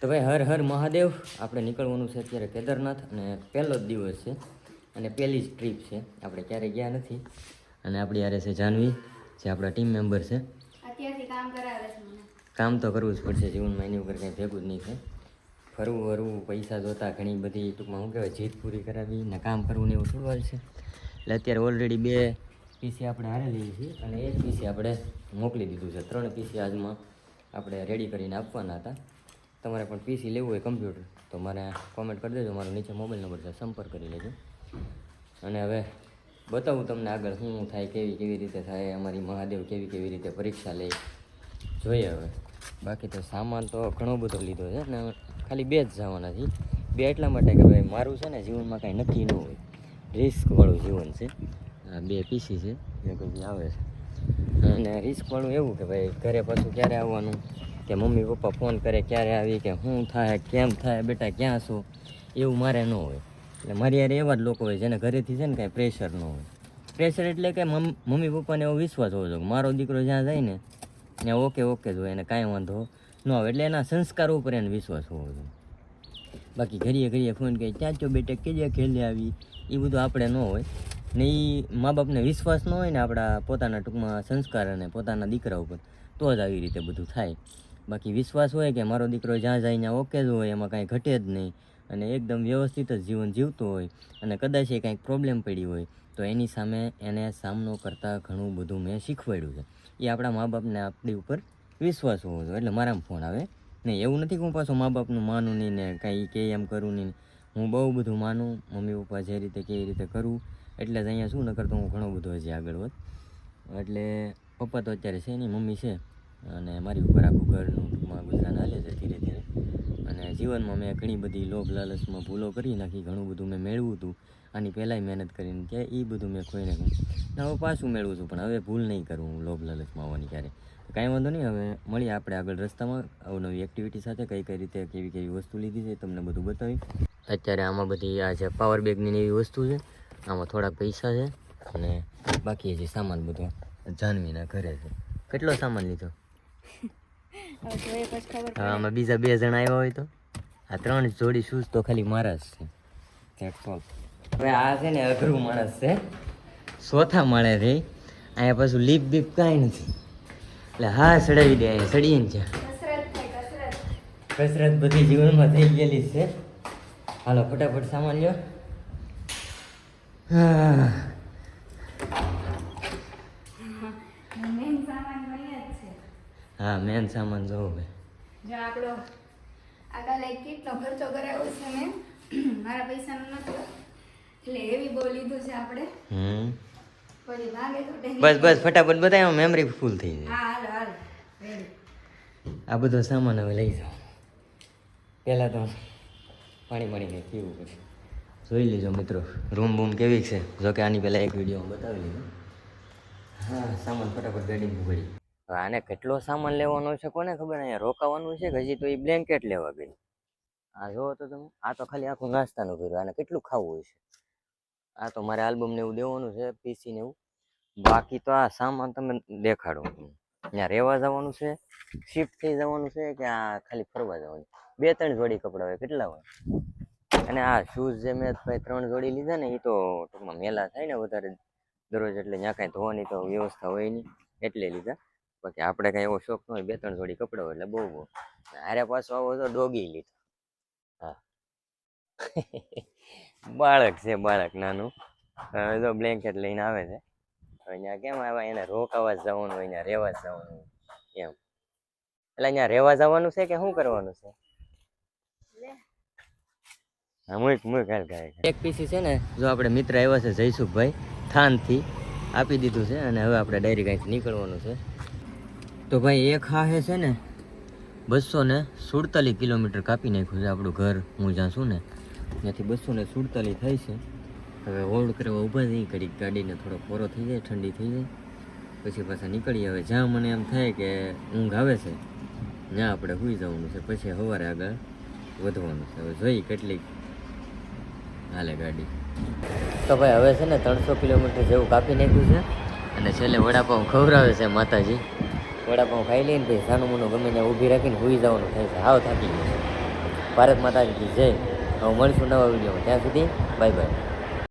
તો ભાઈ હર હર મહાદેવ. આપણે નીકળવાનું છે અત્યારે કેદારનાથ અને પહેલો જ દિવસ છે અને પહેલી જ ટ્રીપ છે. આપણે ક્યારેય ગયા નથી અને આપણી યારે છે જાનવી જે આપણા ટીમ મેમ્બર છે. અત્યારથી કામ કરાવે છે મને. કામ તો કરવું જ પડશે જીવનમાં, એની વગર કંઈ ભેગું જ નહીં થાય. ફરવું વરવું પૈસા જોતા ઘણી બધી ટૂંકમાં શું કહેવાય જીત પૂરી કરાવી ને કામ કરવું ને એવું થોડું હાલ છે. એટલે અત્યારે ઓલરેડી 2 પીસી આપણે હારેલી છીએ અને એ જ પીસી આપણે મોકલી દીધું છે. 3 પીસી આજમાં આપણે રેડી કરીને આપવાના હતા. તમારે પણ પીસી લેવું હોય કમ્પ્યુટર તો મને કોમેન્ટ કરી દેજો, મારો નીચે મોબાઈલ નંબર છે, સંપર્ક કરી લેજો. અને હવે બતાવું તમને આગળ શું થાય, કેવી રીતે થાય, અમારી મહાદેવ કેવી રીતે પરીક્ષા લે જોઈએ. હવે બાકી તો સામાન તો ઘણો બધો લીધો છે ને ખાલી 2 જ જવાના છે. 2 એટલા માટે કે ભાઈ મારું છે ને જીવનમાં કાંઈ નક્કી ન હોય, રિસ્કવાળું જીવન છે. આ 2 પીસી છે એ કોઈ આવે છે અને રિસ્કવાળું એવું કે ભાઈ ઘરે પાછું ક્યારે આવવાનું, કે મમ્મી પપ્પા ફોન કરે ક્યારે આવી, કે શું થાય કેમ થાય બેટા ક્યાં છો, એવું મારે ન હોય. એટલે મારી યાર એવા જ લોકો હોય જેને ઘરેથી છે ને કાંઈ પ્રેશર ન હોય. પ્રેશર એટલે કે મમ્મી પપ્પાને એવો વિશ્વાસ હોવો જોઈએ મારો દીકરો જ્યાં જાય ને ત્યાં ઓકે જ હોય, એને કાંઈ વાંધો ન આવે. એટલે એના સંસ્કાર ઉપર એને વિશ્વાસ હોવો જોઈએ. બાકી ઘડીએ ફોન કરી ક્યાં છો બેટા, કેજે ખેલે આવી, એ બધું આપણે ન હોય ને. એ મા બાપને વિશ્વાસ ન હોય ને આપણા પોતાના ટૂંકમાં સંસ્કાર અને પોતાના દીકરા ઉપર, તો જ આવી રીતે બધું થાય. બાકી વિશ્વાસ હોય કે મારો દીકરો જ્યાં જાય ત્યાં ઓકે જ હોય, એમાં કાંઈ ઘટે જ નહીં અને એકદમ વ્યવસ્થિત જ જીવન જીવતો હોય અને કદાચ એ કાંઈક પ્રોબ્લેમ પડી હોય તો એની સામે એને સામનો કરતાં ઘણું બધું મેં શીખવાડ્યું છે. એ આપણા મા બાપને આપણી ઉપર વિશ્વાસ હોવો જોઈએ. એટલે મારામાં ફોન આવે નહીં. એવું નથી કે હું પાછું મા બાપનું માનું નહીં ને કાંઈ કે એમ કરું નહીં. હું બહુ બધું માનું, મમ્મી પપ્પા જે રીતે કે એ રીતે કરું. એટલે જ અહીંયા શું ન કરતો હું ઘણો બધો હજી આગળ વધ. એટલે પપ્પા તો અત્યારે છે નહીં, મમ્મી છે અને મારી ઉપર આખું ઘરનું ટૂંકમાં ગુજરાન હાલે છે ધીરે ધીરે. અને જીવનમાં મેં ઘણી બધી લોભ લાલચમાં ભૂલો કરી નાખી, ઘણું બધું મેં મેળવ્યું હતું આની પહેલાંય મહેનત કરીને, ત્યાં એ બધું મેં ખોઈ નાખ્યું. હવે પાછું મેળવું છું પણ હવે ભૂલ નહીં કરું હું લોભ લાલચમાં આવવાની ક્યારે. કાંઈ વાંધો નહીં, હવે મળીએ આપણે આગળ રસ્તામાં અવનવી એક્ટિવિટી સાથે. કઈ રીતે કેવી વસ્તુ લીધી છે તમને બધું બતાવી. અત્યારે આમાં બધી આ છે પાવર બેગની એવી વસ્તુ છે, આમાં થોડાક પૈસા છે અને બાકી હજી સામાન બધો જાનવીના ઘરે છે. કેટલો સામાન લીધો? આમાં બીજા 2 જણા આવ્યા હોય તો આ 3 જોડી શૂઝ તો ખાલી મારા જ છે. હવે આ છે ને અઘરું માણસ છે, 4થા માળે રહે. અહીંયા પાછું લીપ બીપ કાંઈ નથી એટલે હા ચડાવી દે. અહીંયા ચડીએ ને કસરત બધી જીવનમાં થઈ ગયેલી છે. હાલો ફટાફટ સામાન લ્યો. હા મેન સામાન જોવો ભાઈ. જો આપણો આગળ એક કેટલો ખર્ચો કરાવ્યો છે મેં, મારા પૈસાનો નતો એટલે એવી બહુ લીધું છે આપણે. પછી માગે તો બસ ફટાફટ બતાવો, મેમરી ફૂલ થઈ જાય. હા હાલ રેડી. આ બધો સામાન હવે લઈ જાઓ. પહેલાં તો પાણી પીવું પડશે. જોઈ લેજો મિત્રો રૂમ બૂમ કેવી છે. જોકે આની પહેલાં એક વિડીયો બતાવી લીધો. હા સામાન ફટાફટ ગાડીમાં ભૂગડી. હવે આને કેટલો સામાન લેવાનો છે કોને ખબર. અહીંયા રોકાવાનું છે કે હજી તો એ બ્લેન્કેટ લેવા ગઈ. આ જોવો તો તમે, આ તો ખાલી આખું નાસ્તાનું કર્યું. આને કેટલું ખાવું હોય છે. આ તો મારે આલ્બમને એવું દેવાનું છે, પીસીને એવું. બાકી તો આ સામાન તમે દેખાડો. ત્યાં રહેવા જવાનું છે, શિફ્ટ થઈ જવાનું છે કે આ ખાલી ફરવા જવાનું? 2-3 જોડી કપડાં હોય, કેટલા હોય. અને આ શૂઝ જે મેં 3 જોડી લીધા ને એ તો ટૂંકમાં મેલા થાય ને વધારે દરરોજ, એટલે ત્યાં કાંઈ ધોવાની તો વ્યવસ્થા હોય નહીં એટલે લીધા. બાકી આપણે કાંઈ એવો શોખ ન હોય, 2-3 જોડી કપડાં હોય એટલે બહુ. આરે પાછો આવો તો ડોગી લીધો. હા બાળક છે, બાળક નાનું. હવે તો બ્લેન્કેટ લઈને આવે છે. હવે ત્યાં કેમ આવ્યા, એને રોકાવા જ જવાનું હોય, ત્યાં રહેવા જ જવાનું હોય એમ. એટલે અહીંયા રહેવા જવાનું છે કે શું કરવાનું છે? હા મૂક હાલ ગાય. એક પીસી છે ને જો આપણે મિત્ર આવ્યા છે જયસુખભાઈ થાનથી, આપી દીધું છે અને હવે આપણે ડાયરેક્ટ અહીંથી નીકળવાનું છે. તો ભાઈ એક હાહે છે ને 247 કિલોમીટર કાપી નાખ્યું છે આપણું ઘર. હું જ્યાં છું ને ત્યાંથી 247 થાય છે. હવે હોલ્ડ કરવા ઊભા થઈ ઘડીક, ગાડીને થોડો પોરો થઈ જાય, ઠંડી થઈ જાય પછી પાછા નીકળીએ. હવે જ્યાં મને એમ થાય કે ઊંઘ આવે છે ત્યાં આપણે સૂઈ જવાનું છે, પછી સવારે આગળ વધવાનું છે. હવે જોઈ કેટલીક હાલે ગાડી. તો ભાઈ હવે છે ને 300 કિલોમીટર જેવું કાપી નાખ્યું છે અને છેલ્લે વડાપાઉં ખવડાવે છે માતાજી. વડાપાઉં ખાઈ લઈને પછી સાનું મોનું ગમે ત્યાં ઊભી રાખીને સૂઈ જવાનું થાય છે. હાવ થાકી ગયું છે. ભારત માતા કી જય. હવે મળશું નવા વિડીયોમાં, ત્યાં સુધી બાય બાય.